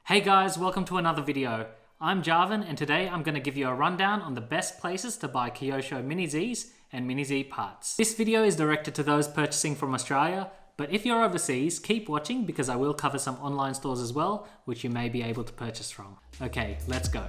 Hey guys, welcome to another video. I'm Jarvan and today I'm going to give you a rundown on the best places to buy Kyosho Mini Zs and Mini Z parts. This video is directed to those purchasing from Australia, but if you're overseas, keep watching because I will cover some online stores as well, which you may be able to purchase from. Okay, let's go.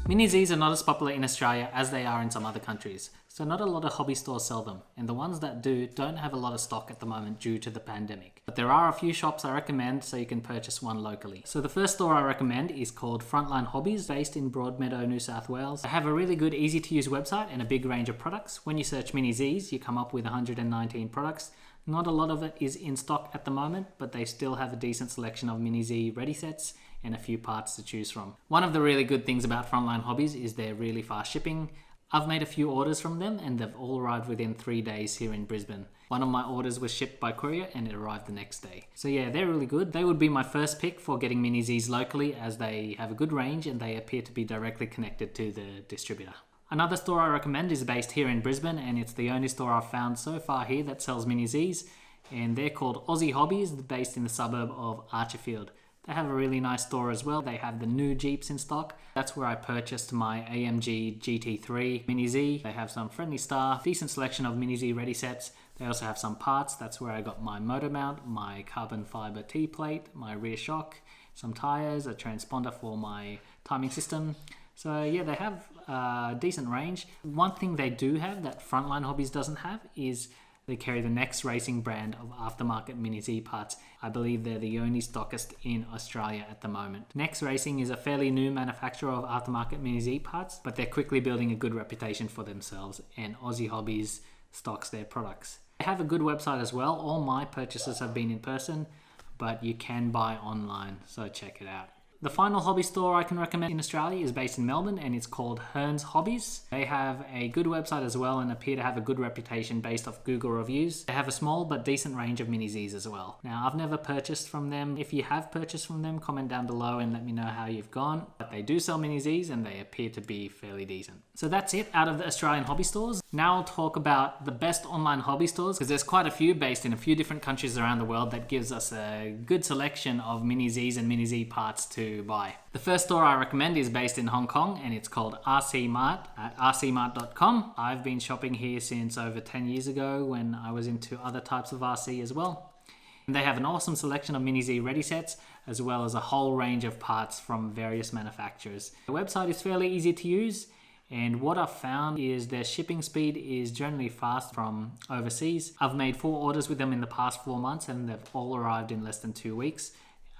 Mini Zs are not as popular in Australia as they are in some other countries, so not a lot of hobby stores sell them, and the ones that do don't have a lot of stock at the moment due to the pandemic. But there are a few shops I recommend so you can purchase one locally. So the first store I recommend is called Frontline Hobbies, based in Broadmeadow, New South Wales. They have a really good, easy to use website and a big range of products. When you search Mini Zs, you come up with 119 products. Not a lot of it is in stock at the moment, but they still have a decent selection of Mini Z ready sets and a few parts to choose from. One of the really good things about Frontline Hobbies is their really fast shipping. I've made a few orders from them and they've all arrived within 3 days here in Brisbane. One of my orders was shipped by courier and it arrived the next day. So yeah, they're really good. They would be my first pick for getting Mini Zs locally as they have a good range and they appear to be directly connected to the distributor. Another store I recommend is based here in Brisbane and it's the only store I've found so far here that sells Mini Zs, and they're called HRC Hobbies, based in the suburb of Archerfield. They have a really nice store as well. They have the new Jeeps in stock. That's where I purchased my AMG GT3 Mini Z. They have some friendly staff, decent selection of Mini Z ready sets. They also have some parts. That's where I got my motor mount, my carbon fiber T-plate, my rear shock, some tires, a transponder for my timing system. So yeah, they have a decent range. One thing they do have that Frontline Hobbies doesn't have is they carry the Next Racing brand of aftermarket Mini Z parts. I believe they're the only stockist in Australia at the moment. Next Racing is a fairly new manufacturer of aftermarket Mini Z parts, but they're quickly building a good reputation for themselves, and HRC Hobbies stocks their products. They have a good website as well. All my purchases have been in person, but you can buy online, so check it out. The final hobby store I can recommend in Australia is based in Melbourne and it's called HRC Hobbies. They have a good website as well and appear to have a good reputation based off Google reviews. They have a small but decent range of Mini Zs as well. Now, I've never purchased from them. If you have purchased from them, comment down below and let me know how you've gone. But they do sell Mini Zs and they appear to be fairly decent. So that's it out of the Australian hobby stores. Now I'll talk about the best online hobby stores because there's quite a few based in a few different countries around the world that gives us a good selection of Mini Zs and Mini Z parts to buy. The first store I recommend is based in Hong Kong and it's called RC Mart at hrcarena.store. I've been shopping here since over 10 years ago when I was into other types of RC as well. And they have an awesome selection of Mini Z ready sets as well as a whole range of parts from various manufacturers. The website is fairly easy to use, and what I've found is their shipping speed is generally fast from overseas. I've made 4 orders with them in the past 4 months and they've all arrived in less than 2 weeks,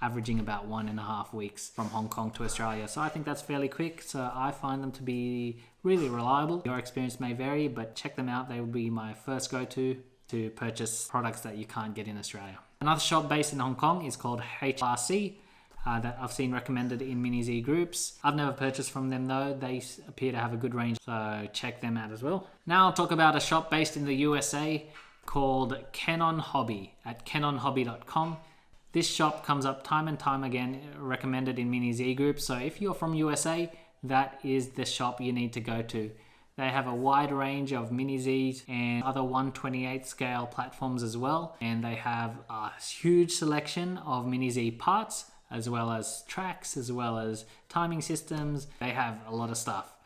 averaging about 1.5 weeks from Hong Kong to Australia. So I think that's fairly quick. So I find them to be really reliable. Your experience may vary, but check them out. They will be my first go-to to purchase products that you can't get in Australia. Another shop based in Hong Kong is called HRC. That I've seen recommended in Mini Z groups. I've never purchased from them though. They appear to have a good range, so check them out as well. Now I'll talk about a shop based in the USA called Kenon Hobby at kenonhobby.com. This shop comes up time and time again, recommended in Mini Z groups. So if you're from USA, that is the shop you need to go to. They have a wide range of Mini Zs and other 1/28 scale platforms as well. And they have a huge selection of Mini Z parts, as well as tracks, as well as timing systems. They have a lot of stuff.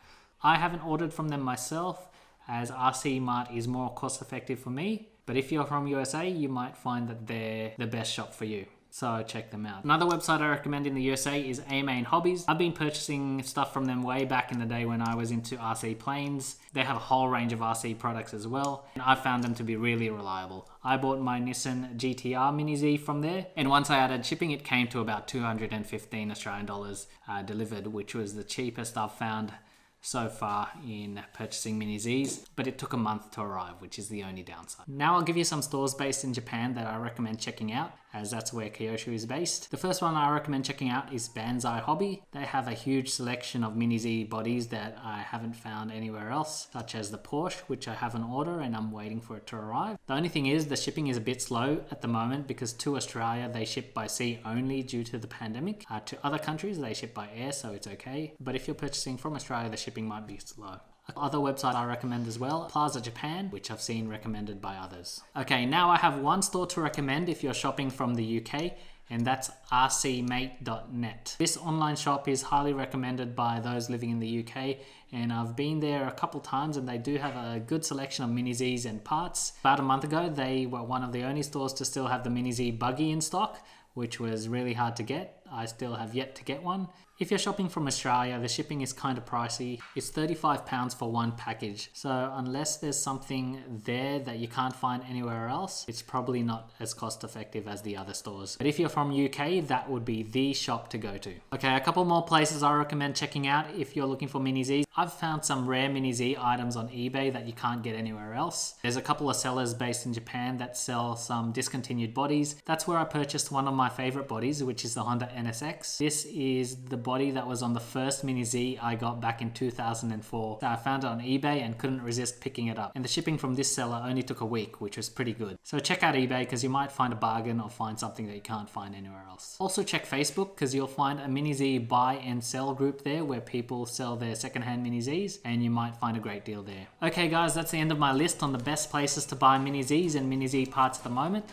I haven't ordered from them myself as RC Mart is more cost effective for me. But if you're from USA, you might find that they're the best shop for you. So check them out. Another website I recommend in the USA is AMain Hobbies. I've been purchasing stuff from them way back in the day when I was into RC planes. They have a whole range of RC products as well, and I found them to be really reliable. I bought my Nissan GTR Mini Z from there, and once I added shipping, it came to about 215 Australian dollars delivered, which was the cheapest I've found so far in purchasing Mini Zs, but it took a month to arrive, which is the only downside. Now I'll give you some stores based in Japan that I recommend checking out, as that's where Kyosho is based. The first one I recommend checking out is Banzai Hobby. They have a huge selection of Mini Z bodies that I haven't found anywhere else, such as the Porsche, which I have an order and I'm waiting for it to arrive. The only thing is the shipping is a bit slow at the moment because to Australia they ship by sea only due to the pandemic. To other countries they ship by air, so it's okay. But if you're purchasing from Australia, the shipping might be slow. Other website I recommend as well, Plaza Japan, which I've seen recommended by others. Okay, now I have one store to recommend if you're shopping from the UK, and that's rcmate.net. This online shop is highly recommended by those living in the UK, and I've been there a couple times and they do have a good selection of Mini Zs and parts. About a month ago, they were one of the only stores to still have the Mini Z buggy in stock, which was really hard to get. I still have yet to get one. If you're shopping from Australia, the shipping is kind of pricey. It's £35 for one package. So unless there's something there that you can't find anywhere else, it's probably not as cost effective as the other stores. But if you're from UK, that would be the shop to go to. Okay, a couple more places I recommend checking out if you're looking for Mini Zs. I've found some rare Mini Z items on eBay that you can't get anywhere else. There's a couple of sellers based in Japan that sell some discontinued bodies. That's where I purchased one of my favorite bodies, which is the Honda NSX. This is the body that was on the first Mini Z I got back in 2004. So I found it on eBay and couldn't resist picking it up. And the shipping from this seller only took a week, which was pretty good. So check out eBay because you might find a bargain or find something that you can't find anywhere else. Also check Facebook because you'll find a Mini Z buy and sell group there where people sell their secondhand Mini Zs, and you might find a great deal there. Okay guys, that's the end of my list on the best places to buy Mini Zs and Mini Z parts at the moment.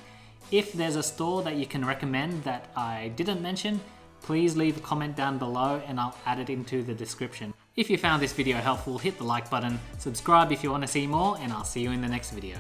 If there's a store that you can recommend that I didn't mention, please leave a comment down below and I'll add it into the description. If you found this video helpful, hit the like button, subscribe if you want to see more, and I'll see you in the next video.